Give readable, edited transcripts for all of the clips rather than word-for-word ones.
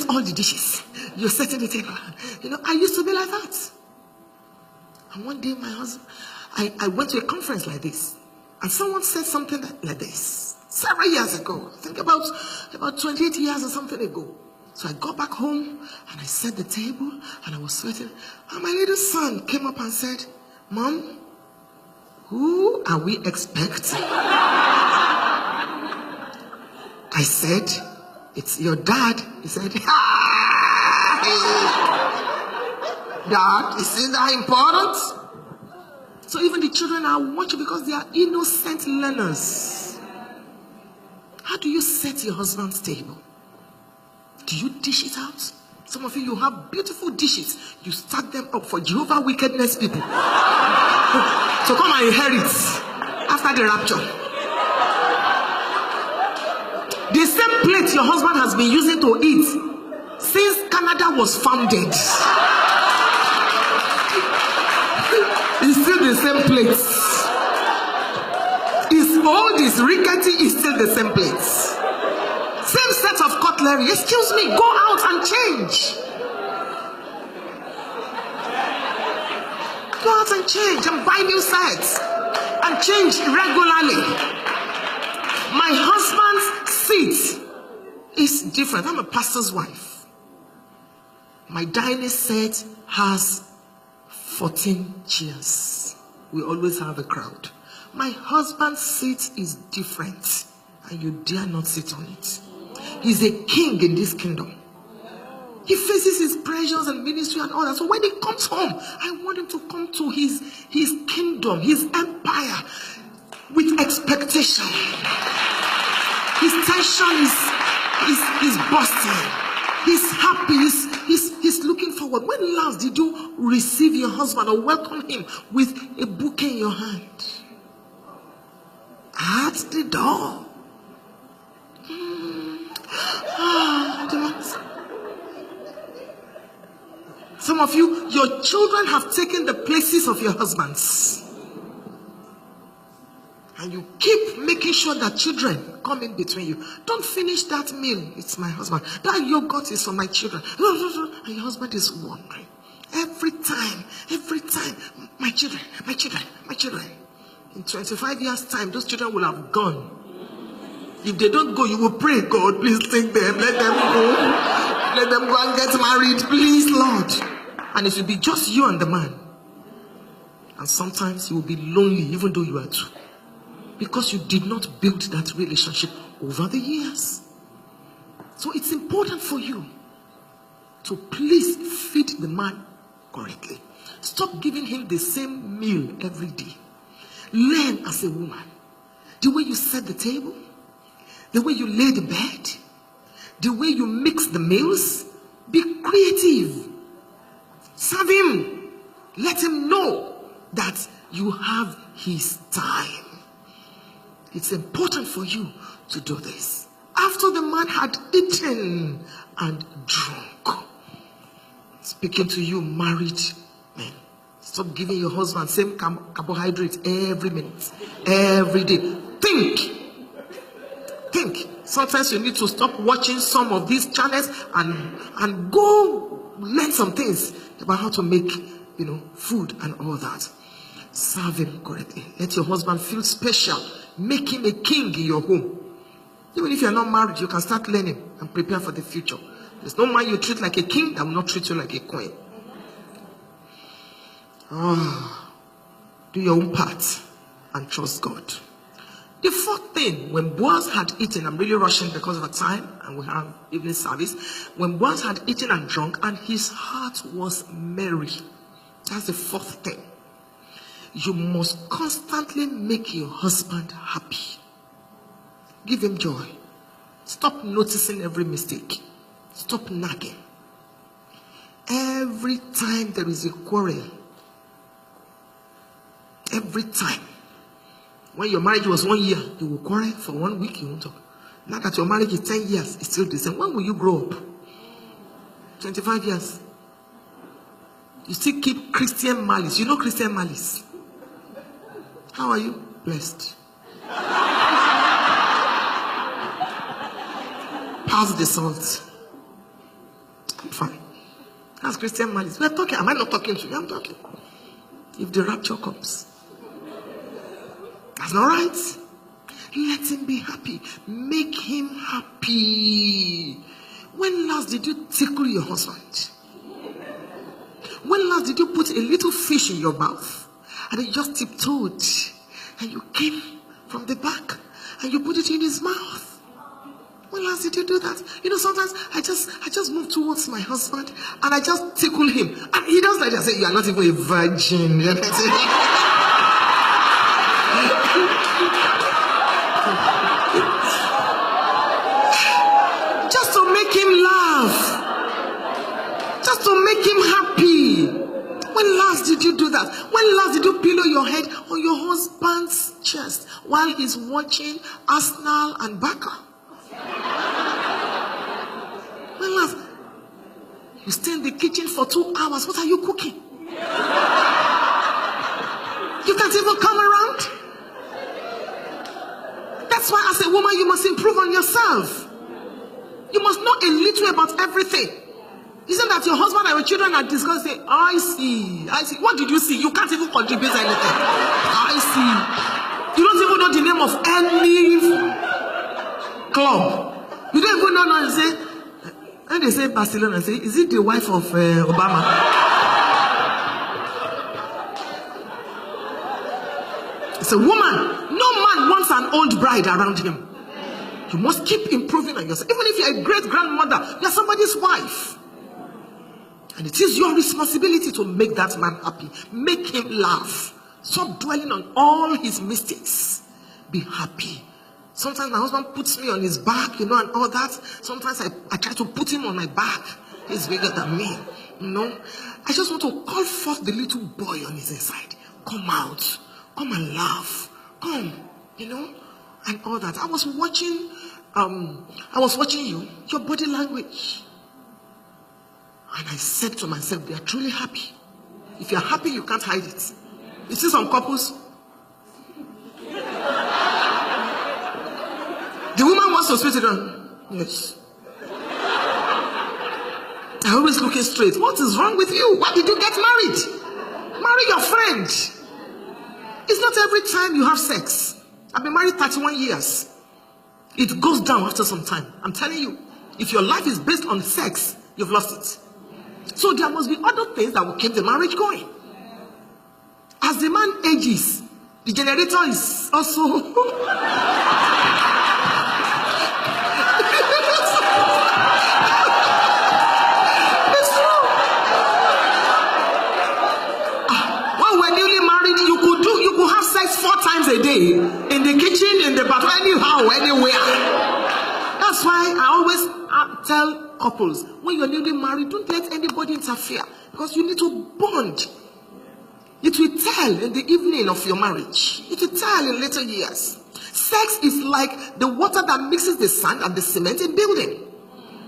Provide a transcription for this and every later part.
all the dishes. You're setting the table. You know, I used to be like that. And one day my husband, I went to a conference like this, and someone said something like this several years ago. I think about 28 years or something ago. So I got back home and I set the table and I was sweating. And my little son came up and said, "Mom, who are we expecting?" I said, "It's your dad." He said, "Dad, isn't that important?" So even the children are watching because they are innocent learners. How do you set your husband's table? Do you dish it out? Some of you have beautiful dishes. You stack them up for Jehovah wickedness people. So come and inherit after the rapture. The same plate your husband has been using to eat since Canada was founded. It's still the same plate. It's old, it's rickety, it's still the same plate. Same set of cutlery. Excuse me, go out and change. Go out and change and buy new sets and change regularly. My husband's seat is different. I'm a pastor's wife. My dining set has 14 chairs. We always have a crowd. My husband's seat is different, and you dare not sit on it. He's a king in this kingdom. He faces his pressures and ministry and all that. So when he comes home, I want him to come to his kingdom, his empire, with expectation. His tension is bursting. He's happy. He's looking forward. When last did you receive your husband or welcome him with a bouquet in your hand? At the door. Some of you, your children have taken the places of your husbands. And you keep making sure that children come in between you. Don't finish that meal. It's my husband. That yogurt is for my children. And your husband is wondering. Every time. My children. In 25 years' time, those children will have gone. If they don't go, you will pray, "God, please take them. Let them go. Let them go and get married. Please, Lord." And it will be just you and the man. And sometimes you will be lonely, even though you are two. Because you did not build that relationship over the years. So it's important for you to please feed the man correctly. Stop giving him the same meal every day. Learn as a woman. The way you set the table, the way you lay the bed, the way you mix the meals. Be creative. Serve him. Let him know that you have his time. It's important for you to do this. After the man had eaten and drunk. Speaking to you married men. Stop giving your husband same carbohydrates every minute, every day. Think. Sometimes you need to stop watching some of these channels and go learn some things about how to make, food and all that. Serve him correctly. Let your husband feel special. Make him a king in your home. Even if you're not married, you can start learning and prepare for the future. There's no man you treat like a king that will not treat you like a queen. Do your own part and trust God. The fourth thing, when Boaz had eaten, I'm really rushing because of the time and we have evening service. When Boaz had eaten and drunk and his heart was merry. That's the fourth thing. You must constantly make your husband happy. Give him joy. Stop noticing every mistake. Stop nagging. Every time there is a quarrel, every time. When your marriage was 1 year, you will quarrel for 1 week, you won't talk. Now that your marriage is 10 years, it's still the same. When will you grow up? 25 years. You still keep Christian malice. You know Christian malice. How are you? Blessed. Pass the salt. I'm fine. That's Christian malice. We're talking. Am I not talking to you? I'm talking. If the rapture comes, that's not right. Let him be happy. Make him happy. When last did you tickle your husband? When last did you put a little fish in your mouth and he just tiptoed and you came from the back and you put it in his mouth? When last did you do that? You know, sometimes I just move towards my husband and I just tickle him. And he does like that. I say, you are not even a virgin. Just to make him laugh. Just to make him happy. When last did you do that? When last did you pillow your head on your husband's chest while he's watching Arsenal and Barca? When last? You stay in the kitchen for 2 hours. What are you cooking? You can't even come around. That's why as a woman you must improve on yourself. You must know a little about everything. Isn't that your husband and your children are discussing? I see. What did you see? You can't even contribute anything. I see. You don't even know the name of any club. You don't even know. Say, and they say Barcelona. Say, is it the wife of Obama? It's a woman. No man wants an old bride around him. You must keep improving on yourself. Even if you're a great grandmother, you're somebody's wife. And it is your responsibility to make that man happy. Make him laugh. Stop dwelling on all his mistakes. Be happy. Sometimes my husband puts me on his back, and all that. Sometimes I try to put him on my back. He's bigger than me, I just want to call forth the little boy on his inside. Come out. Come and laugh. Come, and all that. I was watching you, your body language. And I said to myself, they are truly happy. If you're happy, you can't hide it. You see some couples. The woman wants to spit it on. Yes. I'm always looking straight. What is wrong with you? Why did you get married? Marry your friend. It's not every time you have sex. I've been married 31 years. It goes down after some time. I'm telling you, if your life is based on sex, you've lost it. So there must be other things that will keep the marriage going. As the man ages, the generator is also... It's true. When we're newly married, you could have sex 4 times a day. In the kitchen, in the bathroom, anyhow, anywhere. That's why I always tell couples, when you're newly married, don't let anybody interfere, because you need to bond. It will tell in the evening of your marriage. It will tell in later years. Sex is like the water that mixes the sand and the cement in building.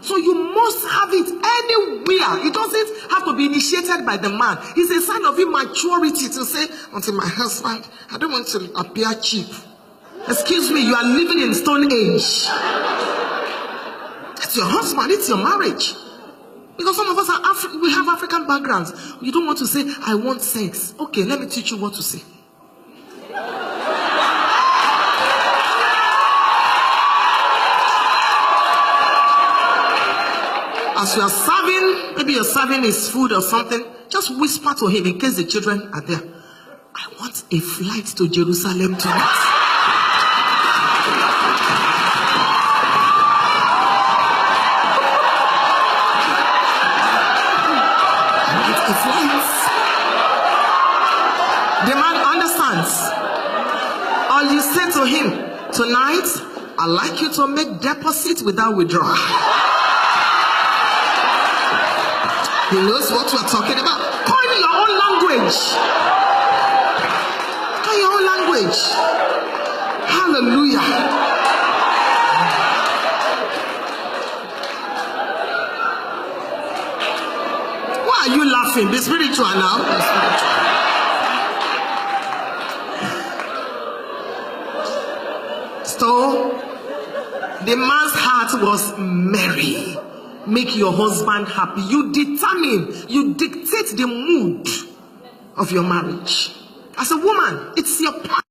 So you must have it anywhere. It doesn't have to be initiated by the man. It's a sign of immaturity to say, until my husband, I don't want to appear cheap. Excuse me, you are living in Stone Age. It's your husband, it's your marriage. Because some of us we have African backgrounds. You don't want to say, I want sex. Okay, let me teach you what to say. As you are serving, maybe you're serving his food or something, just whisper to him in case the children are there. I want a flight to Jerusalem tonight. The man understands. Or you say to him, tonight, I'd like you to make deposit without withdrawal. He knows what we're talking about. Coin your own language. Coin your own language. Hallelujah. Why are you laughing? Be spiritual now. Be spiritual. So, the man's heart was merry. make your husband happy. You determine, you dictate the mood of your marriage. As a woman, it's your part.